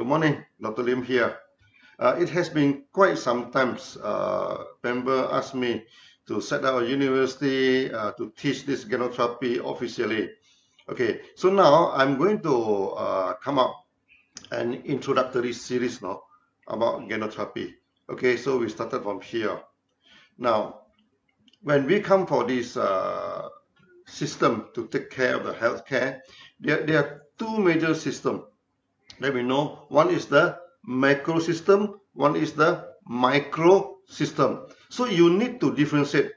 Good morning, Dr. Lim here. It has been quite some time. Member asked me to set up a university to teach this Ganoterapia officially. Okay, so now I'm going to come up an introductory series now about Ganoterapia. Okay, so we started from here. Now, when we come for this system to take care of the healthcare, there are two major systems that we know. One is the macro system, one is the micro system. So you need to differentiate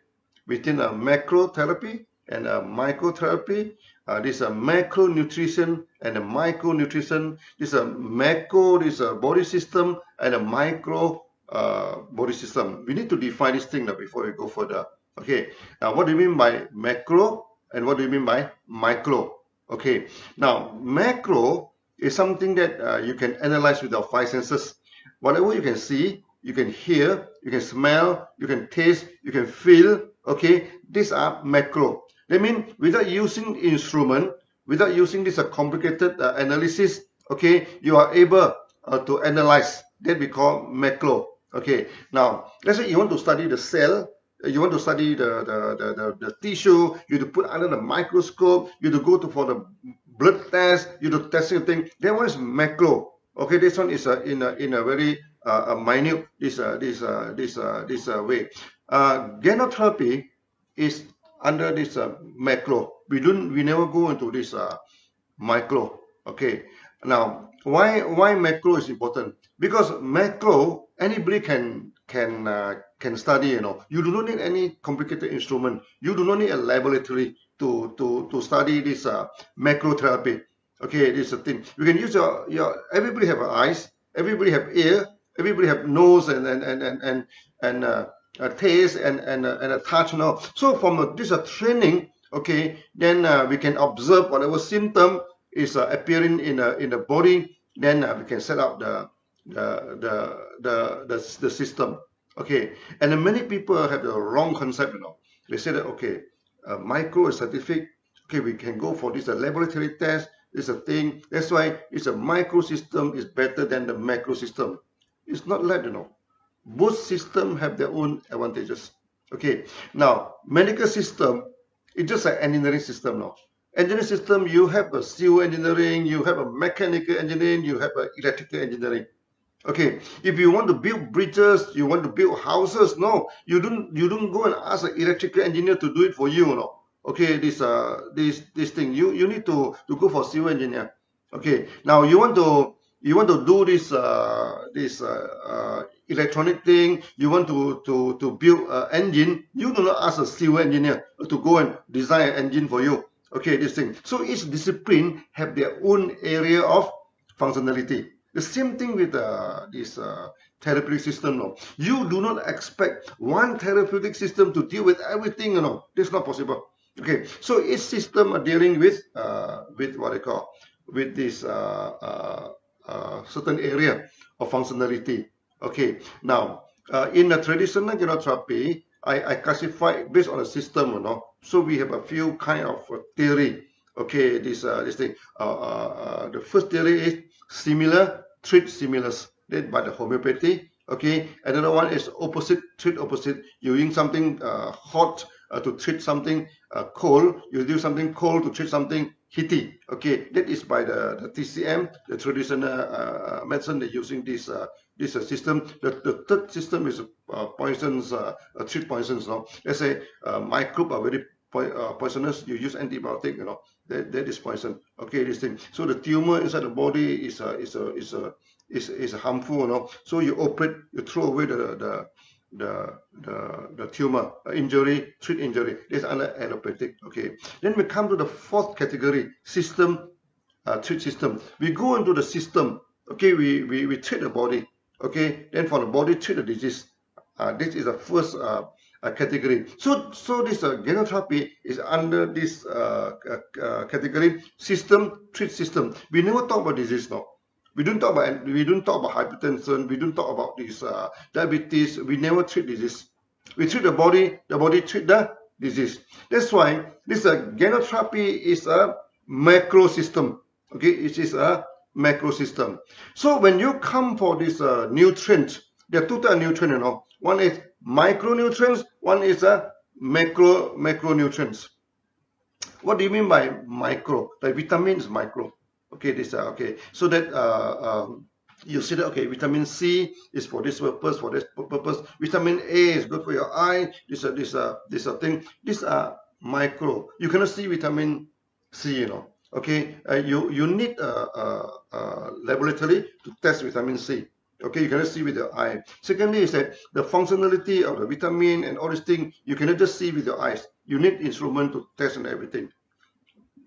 between a macro therapy and a microtherapy. This is a macronutrition and a micronutrition. This is a macro, this is a body system, and a micro body system. We need to define this thing now before we go further. Okay, now what do you mean by macro and what do you mean by micro? Okay, now macro is something that you can analyze with your five senses. Whatever you can see, you can hear, you can smell, you can taste, you can feel. Okay, these are macro. That means without using instrument, without using this complicated analysis, okay, you are able to analyze. That we call macro. Okay, now let's say you want to study the cell, you want to study the tissue, you have to put under the microscope, you have to go for the blood test, you have to test everything. That one is macro. Okay, this one is in a very minute this way. Ganoterapia is under this macro. We never go into this micro. Okay. Now, why macro is important? Because macro anybody can study. You know, you do not need any complicated instrument. You do not need a laboratory to study this macro therapy. Okay, this is a thing. You can use your everybody have eyes, everybody have ear, everybody have nose and a taste and a touch. You know, so from this training, okay, then we can observe whatever symptom is appearing in the body. Then we can set up the system. Okay, and then many people have the wrong concept. You know, they say that okay, micro is scientific. Okay, we can go for this laboratory test. This is a thing. That's why it's a micro system is better than the macro system. It's not like, you know. Both systems have their own advantages. Okay. Now, medical system, it's just an engineering system now. Engineering system, you have a civil engineering, you have a mechanical engineering, you have a electrical engineering. Okay. If you want to build bridges, you want to build houses, no, you don't go and ask an electrical engineer to do it for you, no. Okay, this thing you need to go for civil engineer. Okay, now you want to do this electronic thing. You want to build an engine. You do not ask a civil engineer to go and design an engine for you. Okay, this thing. So each discipline have their own area of functionality. The same thing with this therapeutic system. No, you do not expect one therapeutic system to deal with everything. You know, that's not possible. Okay, so each system are dealing with what I call with this certain area of functionality. Okay, now in the traditional Ganoterapia, I classify based on a system, you know. So we have a few kind of theory. Okay, this thing. The first theory is similar treat similars, led by the homeopathy. Okay, another one is opposite treat opposite. You use something hot to treat something cold. You do something cold to treat something heaty. Okay, that is by the TCM, the traditional medicine. They're using this system. The third system is poisons, treat poisons. No, let's say microbes are very poisonous. You use antibiotic. You know, that is poison. Okay, this thing. So the tumor inside the body is harmful. You know, so you operate, you throw away the tumor, injury, treat injury. This is under allopathic. Okay, then we come to the fourth category, system, treat system. We go into the system. Okay, we treat the body. Okay, then for the body, treat the disease. This is the first category. So this Ganoterapia is under this category, system, treat system. We never talk about disease now. We don't talk about hypertension. We don't talk about this diabetes. We never treat disease. We treat the body treat the disease. That's why this Ganoterapia is a macro system. Okay, it is a macro system. So when you come for this nutrient, there are two types of nutrients, you know. One is micronutrients, one is macronutrients. What do you mean by micro? The vitamin is micro. Okay, this okay. So that you see that okay, vitamin C is for this purpose, for this purpose. Vitamin A is good for your eye. This thing. These are micro. You cannot see vitamin C, you know. Okay, you need laboratory to test vitamin C. Okay, you cannot see with your eye. Secondly, is that the functionality of the vitamin and all these things you cannot just see with your eyes. You need instrument to test and everything.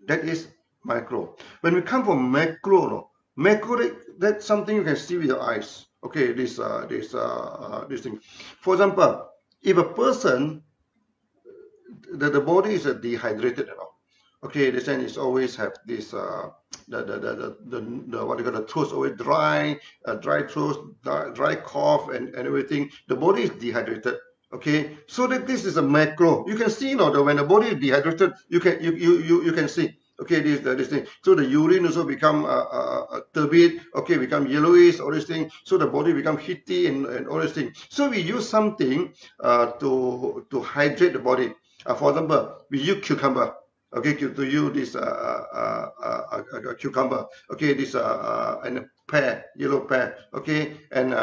That is micro. When we come from macro, no, macro that's something you can see with your eyes. Okay, this thing. For example, if a person the body is dehydrated, you know. Okay, the sense is always have this the what you call the throat always dry, dry throat, dry cough and everything. The body is dehydrated. Okay, so that this is a macro. You can see, you know, that when the body is dehydrated, you can see. Okay, this thing. So the urine also become turbid. Okay, become yellowish. All these things. So the body become heaty and all these things. So we use something to hydrate the body. For example, we use cucumber. Okay, to use this cucumber. Okay, this and a pear, yellow pear. Okay, and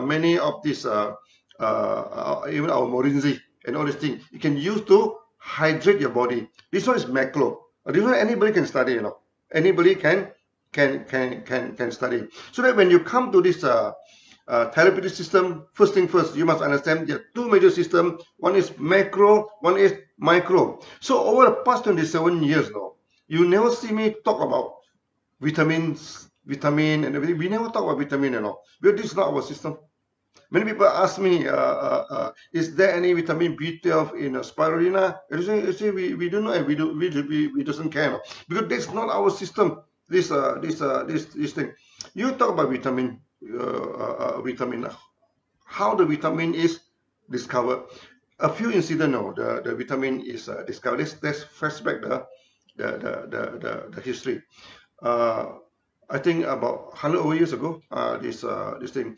many of these even our morinzi and all these things you can use to hydrate your body. This one is macro. This one anybody can study, you know. Anybody can study. So that when you come to this therapeutic system, first thing first, you must understand there are two major systems. One is macro, one is micro. So over the past 27 years now, you never see me talk about vitamin and everything. We never talk about vitamin, you know, because this is not our system. Many people ask me, is there any vitamin B12 in spirulina? I say we don't know, and we doesn't care, no? Because that's not our system. This thing. You talk about vitamin, how the vitamin is discovered. A few incidents, no, the vitamin is discovered. Let's flashback the history. I think about 100 over years ago, this thing.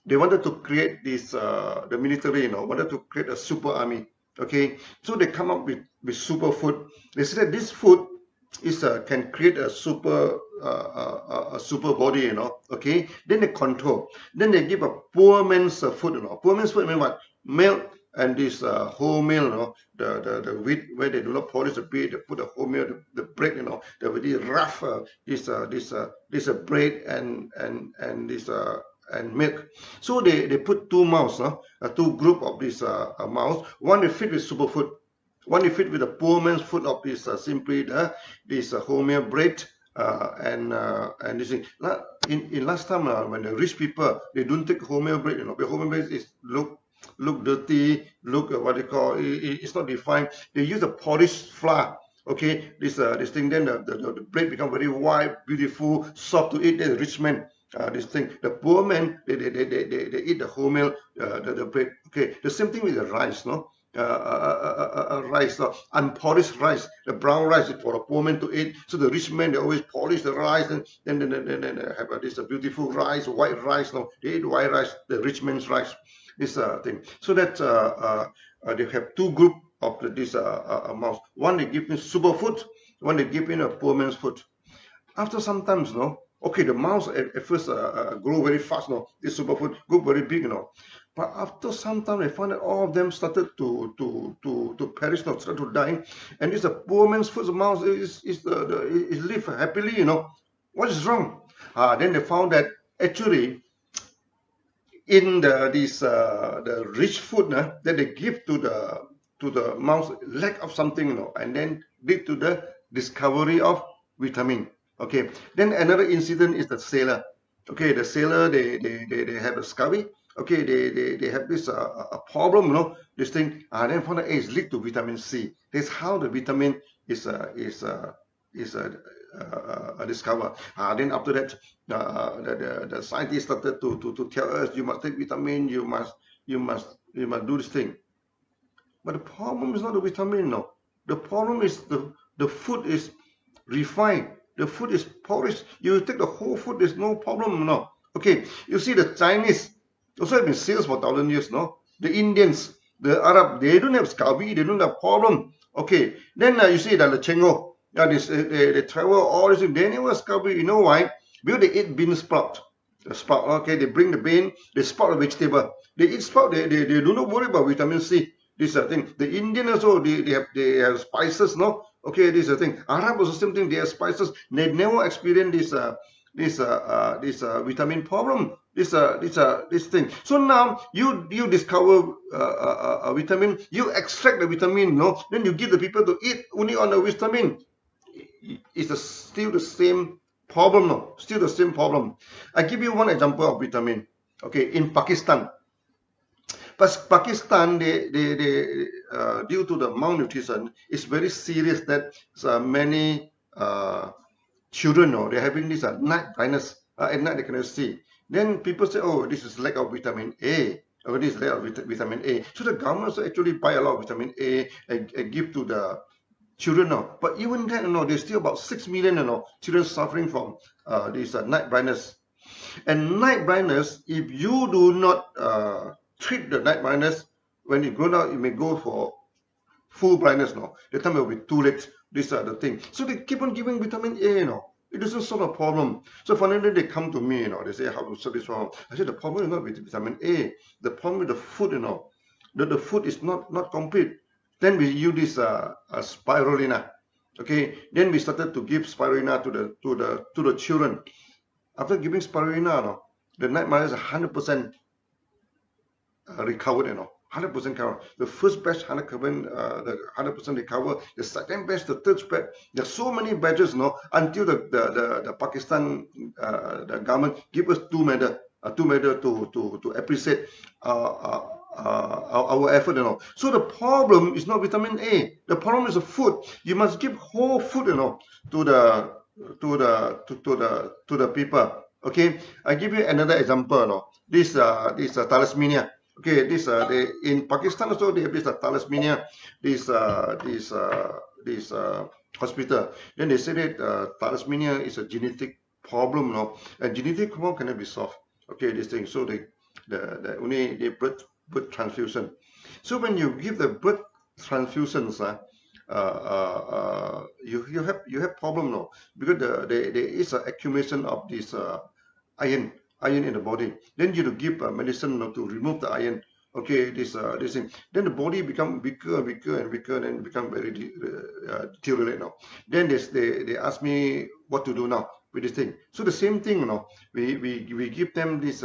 They wanted to create this, the military, you know, wanted to create a super army. Okay, so they come up with super food. They said that this food is can create a super body, you know. Okay, then they control. Then they give a poor man's food, you know. Poor man's food mean what? Milk and this wholemeal, you know, the wheat where they do not polish the wheat, they put the wholemeal, the bread, you know, the very rough this bread and this and milk. So they put two mouse, two group of this mouse. One is fit with superfood, one is fit with the poor man's food of this simply this wholemeal bread and this thing. In last time when the rich people they don't take wholemeal bread, you know, the wholemeal bread is look dirty, look what they call it's not defined. They use a polished flour. Okay, this thing, then the bread become very white, beautiful, soft to eat. The rich man. This thing, the poor man, they eat the wholemeal, the bread. Okay, the same thing with the rice, no? Rice, unpolished rice, the brown rice is for the poor man to eat. So the rich man, they always polish the rice, and then have this beautiful rice, white rice. No, they eat white rice, the rich man's rice. This thing. So that they have two groups of this mouse. One they give me super food, one they give me a poor man's food. After some times, no. Okay, the mouse at first grow very fast, no. This superfood grow very big, you know. But after some time, they found that all of them started to perish, no, started to die. And this poor man's first mouse is live happily, you know. What is wrong? Then they found that actually in the rich food that they give to the mouse lack of something, you know, and then lead to the discovery of vitamin. Okay, then another incident is the sailor. Okay, the sailor they have a scurvy. Okay, they have this a problem, you know, this thing. Then found that it's linked to vitamin C. That's how the vitamin is discovered. Then after that, the scientists started to tell us you must take vitamin, you must do this thing. But the problem is not the vitamin, no. The problem is the food is refined. The food is porridge. You take the whole food, there's no problem, no. Okay, you see the Chinese also have been sales for 1,000 years, no. The Indians, the Arab, they don't have scurvy, they don't have problem. Okay, then you see that the Chengo, they travel all this, they never have scurvy. You know why? Because they eat bean sprout. The sprout, okay, they bring the bean, they sprout the vegetable. They eat sprout, they do not worry about vitamin C. This thing. The Indian also, they have spices, no? Okay, this is the thing. Arab also same thing, they have spices. They never experience this vitamin problem. This thing. So now you discover a vitamin, you extract the vitamin, no? Then you give the people to eat only on the vitamin. It's still the same problem, no? Still the same problem. I give you one example of vitamin. Okay, in Pakistan. But Pakistan, they due to the malnutrition, it's very serious that many children, they're having this night blindness. At night they cannot see. Then people say, oh, this is lack of vitamin A. Or this is lack of vitamin A. So the government also actually buy a lot of vitamin A and give to the children now. But even then, there's still about 6 million children suffering from this night blindness. And night blindness, if you do not treat the night blindness, when you grow out, you may go for full blindness now. The time it will be too late. These are the things. So they keep on giving vitamin A, It doesn't solve a problem. So finally they come to me, they say, how to solve this problem? I said, the problem is not with vitamin A. The problem with the food, the food is not complete. Then we use this spirulina. Okay. Then we started to give spirulina to the children. After giving spirulina, the night blindness is 100% recovered, 100% covered. The first batch 100% recovered. The second batch, the third batch. There's so many batches, until the Pakistan the government give us two medal to appreciate our effort, So the problem is not vitamin A. The problem is the food. You must give whole food, to the people. Okay, I give you another example. This thalassemia. Okay, this in Pakistan also they have this thalassemia. This hospital. Then they say that thalassemia is a genetic problem, and genetic problem cannot be solved. Okay, this thing. So they only blood transfusion. So when you give the blood transfusions, you have problem because there is an accumulation of this iron in the body. Then you give medicine to remove the iron. Okay, this thing. Then the body become weaker and weaker, and become very deteriorate now. Then they ask me what to do now with this thing. So the same thing, we give them this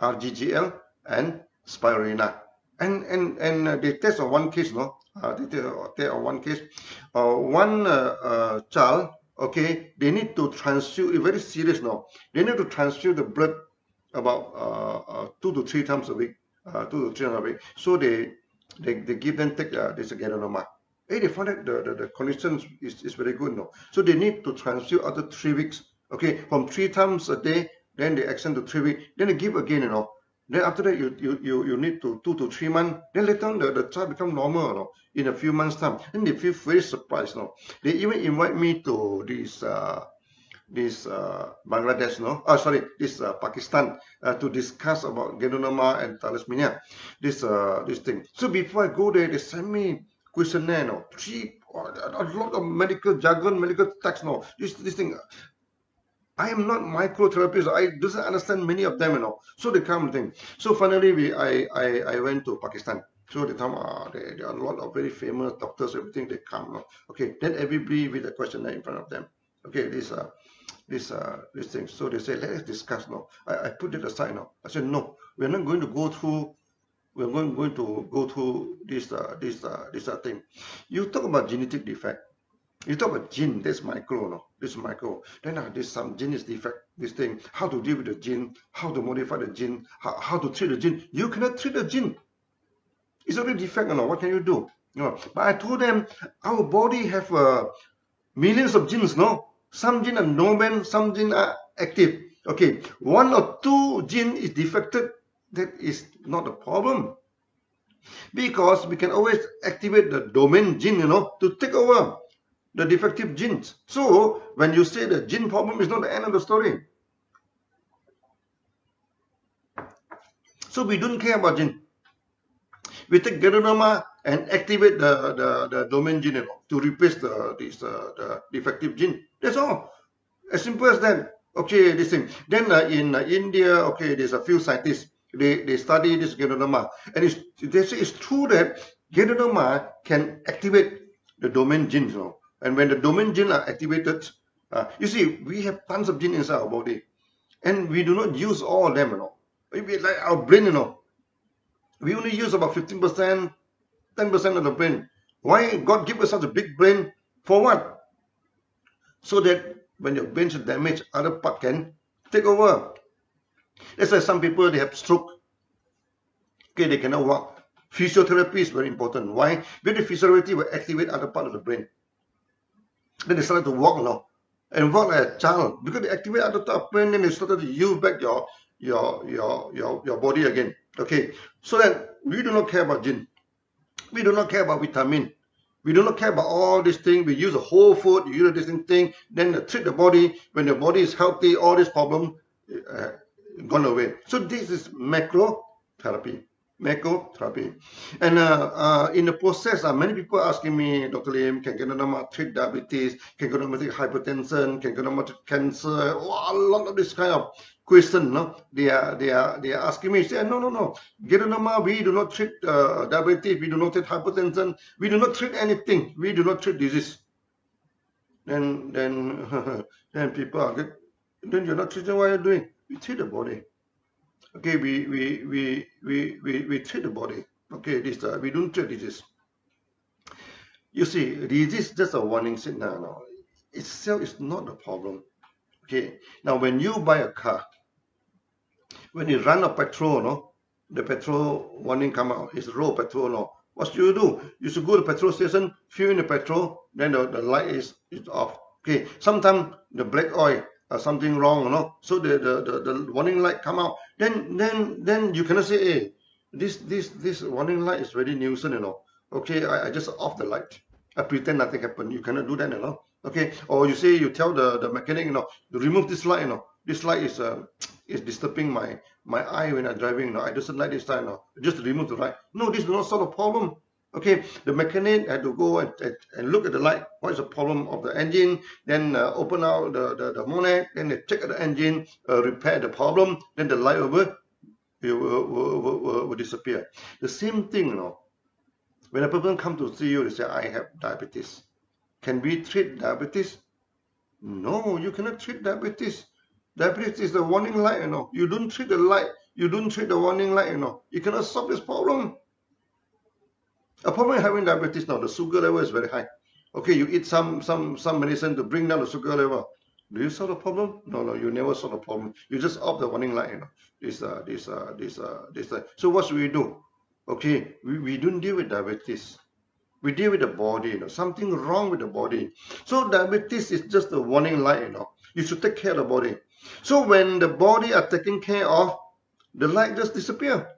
RGGL and spirulina, and they test on one case, they test on one case, one child. Okay, they need to transfuse. Very serious now. They need to transfuse the blood about 2 to 3 times a week. 2 to 3 times a week. So they give them take this Ganoterapia. They find that the condition is very good now. So they need to transfuse after 3 weeks. Okay, from 3 times a day, then they extend to 3 weeks. Then they give again, Then after that, you need to 2 to 3 months. Then later on, the child become normal, in a few months' time. Then they feel very surprised, They even invite me to this Bangladesh, this Pakistan, to discuss about Ganoterapia and thalassemia, this thing. So before I go there, they send me questionnaire, a lot of medical jargon, medical text, this thing. I am not microtherapist. I doesn't understand many of them, So they come thing. So finally, I went to Pakistan. So they come. There are a lot of very famous doctors. Everything they come. Okay. Then everybody with a questionnaire in front of them. Okay. This thing. So they say, let us discuss now. I put it aside now. I said, no, we're not going to go through. We're going to go through this thing. You talk about genetic defect. You talk about gene, that's micro, this is micro. Then there's some gene is defect, this thing. How to deal with the gene, how to modify the gene, how to treat the gene. You cannot treat the gene. It's already defect, what can you do? But I told them, our body have millions of genes, Some genes are dormant, some genes are active. Okay, 1 or 2 genes is defected, that is not a problem. Because we can always activate the domain gene, to take over. the defective genes. So when you say the gene problem is not the end of the story. So we don't care about gene. We take Ganoderma and activate the domain gene, you know, to replace the defective gene. That's all. As simple as that. Okay, this thing. Then in India, okay, there's a few scientists. They study this Ganoderma, and they say it's true that Ganoderma can activate the domain genes, you know. And when the domain genes are activated, you see, we have tons of genes inside our body, and we do not use all of them, you know. Maybe like our brain, you know. We only use about 15%, 10% of the brain. Why God give us such a big brain? For what? So that when your brain is damaged, other part can take over. That's why some people, they have stroke. Okay, they cannot walk. Physiotherapy is very important. Why? Because physiotherapy will activate other part of the brain. Then they started to walk now, and walk like a child. Because they activate other part of the brain, then they started to use back your body again. Okay, so then we do not care about gene. We do not care about vitamin. We do not care about all these things. We use a whole food, you use this thing, then treat the body. When the body is healthy, all these problems gone away. So this is macro therapy. And in the process, many people asking me, Dr. Lim, can Ganoderma treat diabetes? Can Ganoderma treat hypertension? Can Ganoderma treat cancer? Oh, a lot of this kind of question. No, they are asking me. Say, no. Ganoderma, we do not treat diabetes. We do not treat hypertension. We do not treat anything. We do not treat disease. Then people are good. Then you're not treating what you're doing. We treat the body. Okay, we treat the body. Okay, we don't treat disease. You see, disease is just a warning signal. No, itself is not the problem. Okay, now when you buy a car, when you run a petrol, no, the petrol warning come out. It's low petrol, no. What should you do? You should go to the petrol station, fill in the petrol, then the light is off. Okay, sometimes the black oil. Something wrong, you know. So the warning light come out. Then you cannot say, hey, this warning light is very nuisance, you know. Okay, I just off the light. I pretend nothing happened. You cannot do that, you know. Okay, or you tell the mechanic, you know, to remove this light, you know. This light is disturbing my eye when I'm driving, you know. I doesn't like this light, you know. Just remove the light. No, this is not solve the problem. Okay, the mechanic had to go and look at the light. What is the problem of the engine? Then open out the bonnet. Then they check the engine, repair the problem. Then the light will disappear. The same thing, you know. When a person comes to see you, they say, I have diabetes. Can we treat diabetes? No, you cannot treat diabetes. Diabetes is the warning light, you know. You don't treat the light. You don't treat the warning light, you know. You cannot solve this problem. A problem having diabetes now, the sugar level is very high. Okay, you eat some medicine to bring down the sugar level. Do you solve the problem? No, you never solve the problem. You just off the warning light, you know. So what should we do? Okay, we don't deal with diabetes. We deal with the body, you know, something wrong with the body. So diabetes is just a warning light, you know. You should take care of the body. So when the body are taken care of, the light just disappear.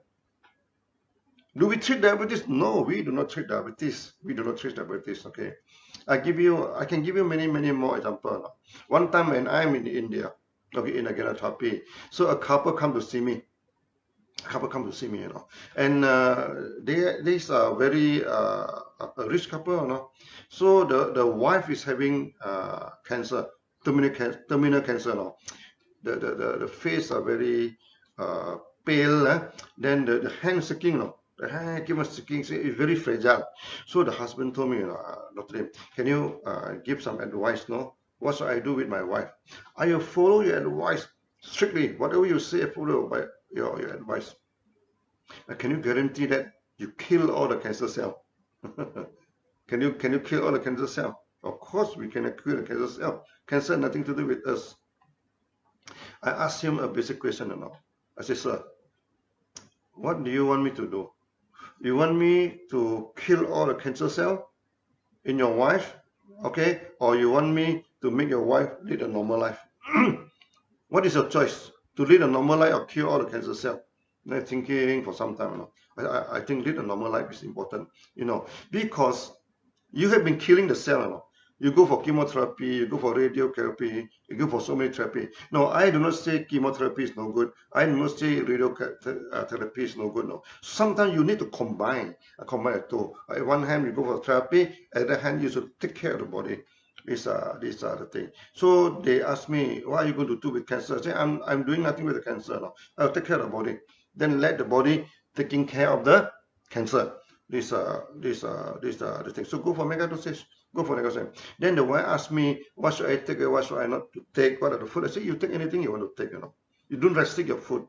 Do we treat diabetes? No, we do not treat diabetes. We do not treat diabetes. Okay, I can give you many more examples. One time when I'm in India, okay, in a Ganoterapy, so a couple come to see me. You know, and these are very a rich couple, you know. So the wife is having cancer, terminal cancer, you know. The face are very pale. Then the hand shaking, you know. The hand keep on shaking, it's very fragile. So the husband told me, you know, Dr. Lim, can you give some advice, no? What should I do with my wife? I will follow your advice strictly. Whatever you say, follow by your advice. Can you guarantee that you kill all the cancer cell? Can you kill all the cancer cell? Of course we cannot kill the cancer cell. Cancer has nothing to do with us. I asked him a basic question, you know. I said, sir, what do you want me to do? You want me to kill all the cancer cell in your wife, okay? Or you want me to make your wife lead a normal life? What is your choice? To lead a normal life or kill all the cancer cell? I'm thinking for some time, you know. I think lead a normal life is important, you know, because you have been killing the cell, you know. You go for chemotherapy, you go for radiotherapy, you go for so many therapy. No, I do not say chemotherapy is no good. I do not say radiotherapy is no good. No, sometimes you need to combine the two. At one hand, you go for therapy. At the other hand, you should take care of the body. These are the things. So they ask me, what are you going to do with cancer? I say, I'm doing nothing with the cancer. No, I'll take care of the body. Then let the body taking care of the cancer. These are the things. So go for mega dosage. Go for mega dosage. Then the wife asked me, what should I take? What should I not to take? What are the food? I say, you take anything you want to take. You don't restrict your food.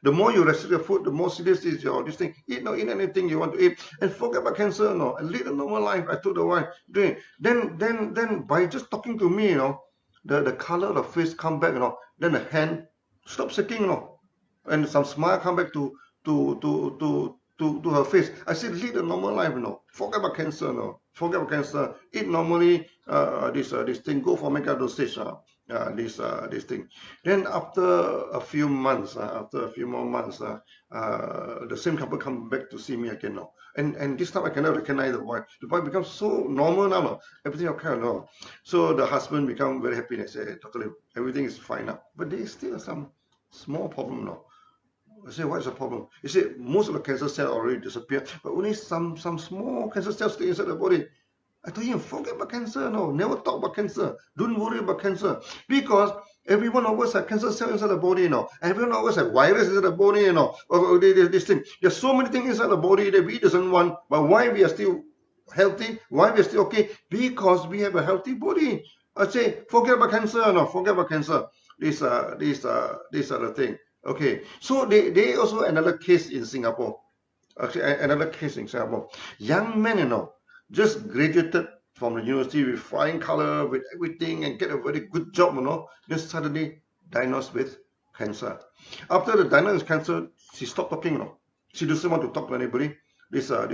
The more you restrict your food, the more serious is your this thing. Eat anything you want to eat, and forget about cancer. And lead a normal life. I told the wife. Then by just talking to me, the color of the face come back. Then the hand stop shaking. And some smile come back to her face. I said, lead a normal life, Forget about cancer, Forget about cancer. Eat normally, this thing. Go for mega dosage, this thing. Then after a few months, after a few more months, the same couple come back to see me again now. And this time I cannot recognize the wife. The wife becomes so normal now. Everything okay now. So the husband become very happy and say, Dr. Lim, everything is fine now. But there is still some small problem now. I say, what is the problem? He said, most of the cancer cells already disappeared, but only some small cancer cells stay inside the body. I told him, forget about cancer, never talk about cancer. Don't worry about cancer. Because every one of us has cancer cells inside the body, Every one of us has virus inside the body, Or this thing. There's so many things inside the body that we doesn't want, but why we are still healthy? Why we are still okay? Because we have a healthy body. I say, forget about cancer, forget about cancer. These are the thing. Okay, so they also another case in Singapore. Actually, another case in Singapore. Young men, just graduated from the university with flying color, with everything, and get a very good job, just suddenly diagnosed with cancer. After the diagnosis of cancer, she stopped talking, She doesn't want to talk to anybody. This thing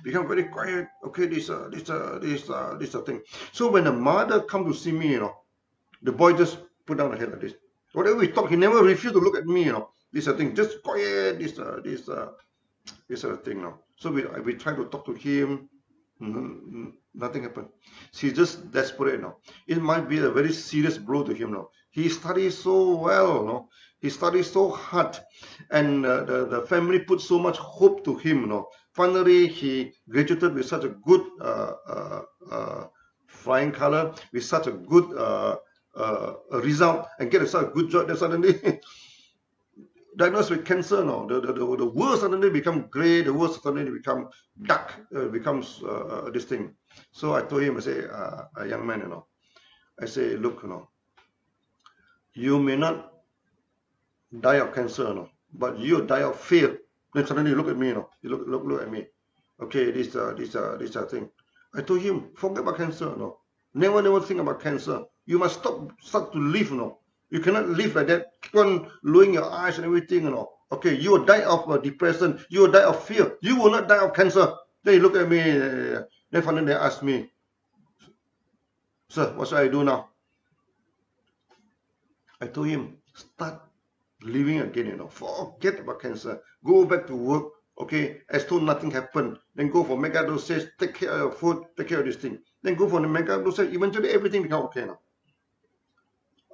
become very quiet. Okay, this thing. So when the mother come to see me, the boy just put down the head like this. Whatever we talk, he never refused to look at me, This thing, just quiet, this thing, So we try to talk to him, nothing happened. She's just desperate, It might be a very serious blow to him, He studies so well, He studies so hard, and the family put so much hope to him, Finally, he graduated with such a good flying color, with such a good a result, and get a good job. Then suddenly diagnosed with cancer. The world suddenly become grey. The world suddenly become dark. Becomes this thing. So I told him, I say, a young man, I say, look, you may not die of cancer, but you die of fear. Then suddenly you look at me, you look at me. Okay, this thing. I told him, forget about cancer, Never think about cancer. You must start to live, You cannot live like that. Keep on lowering your eyes and everything, Okay, you will die of depression. You will die of fear. You will not die of cancer. Then he looked at me. Then finally they asked me, sir, what should I do now? I told him, start living again, Forget about cancer. Go back to work. Okay, as though nothing happened. Then go for mega dosage. Take care of your food. Take care of this thing. Then go for the mega dosage. Eventually everything becomes okay now.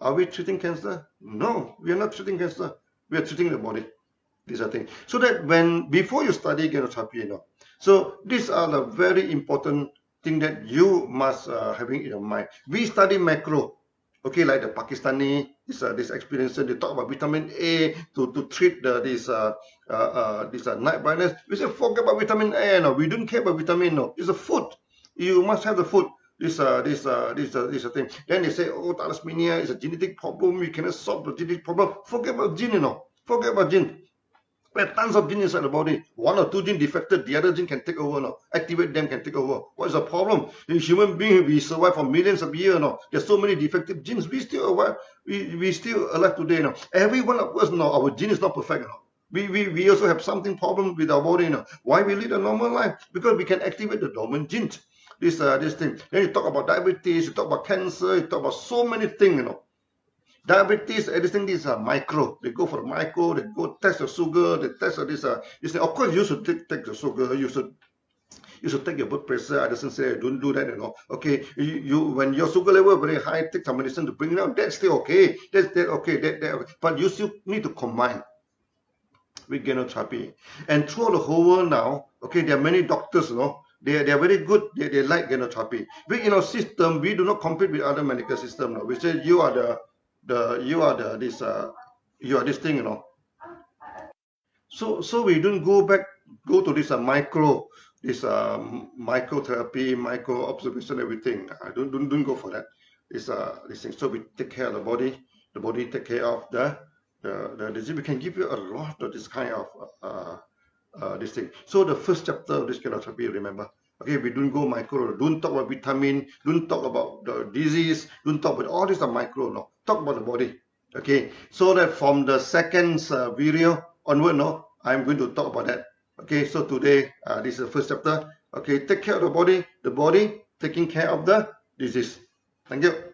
Are we treating cancer? No, we are not treating cancer. We are treating the body. These are things. So that before you study Ganoterapia, so these are the very important thing that you must having in your mind. We study macro. Okay, like the Pakistani, this experience, they talk about vitamin A to treat this night blindness. We say forget about vitamin A. No, we don't care about vitamin. No, it's a food. You must have the food. This thing. Then they say, oh, thalassemia is a genetic problem. You cannot solve the genetic problem. Forget about gene, Forget about gene. We have tons of genes inside the body. One or two genes defected, the other gene can take over, Activate them, can take over. What is the problem? In human beings, we survive for millions of years, There's so many defective genes. We still alive. We still alive today, Every one of us, our gene is not perfect, We also have something problem with our body, Why we lead a normal life? Because we can activate the dormant genes. This thing. Then you talk about diabetes, you talk about cancer, you talk about so many things, Diabetes, everything, these are micro. They go for micro, they go test the sugar, they test this. Of course, you should take the sugar. You should take your blood pressure. I doesn't say don't do that, you know. Okay, you when your sugar level very high, take some medicine to bring it down. That's still okay. That's okay. But you still need to combine with Ganoterapy. And throughout the whole world now, okay, there are many doctors, you know, they are very good, they like Ganoterapy. We in our system, we do not compete with other medical system. No? We say you are this thing, you know. So we don't go to this microtherapy, micro observation, everything. Don't go for that. This thing. So we take care of the body take care of the disease. We can give you a lot of this kind of this thing. So the first chapter of this Ganoterapy, remember, okay, we don't go micro, don't talk about vitamin, don't talk about the disease, don't talk about all these are micro, no. Talk about the body. Okay, so that from the second video onward, no, I'm going to talk about that. Okay, so today this is the first chapter. Okay, take care of the body taking care of the disease. Thank you.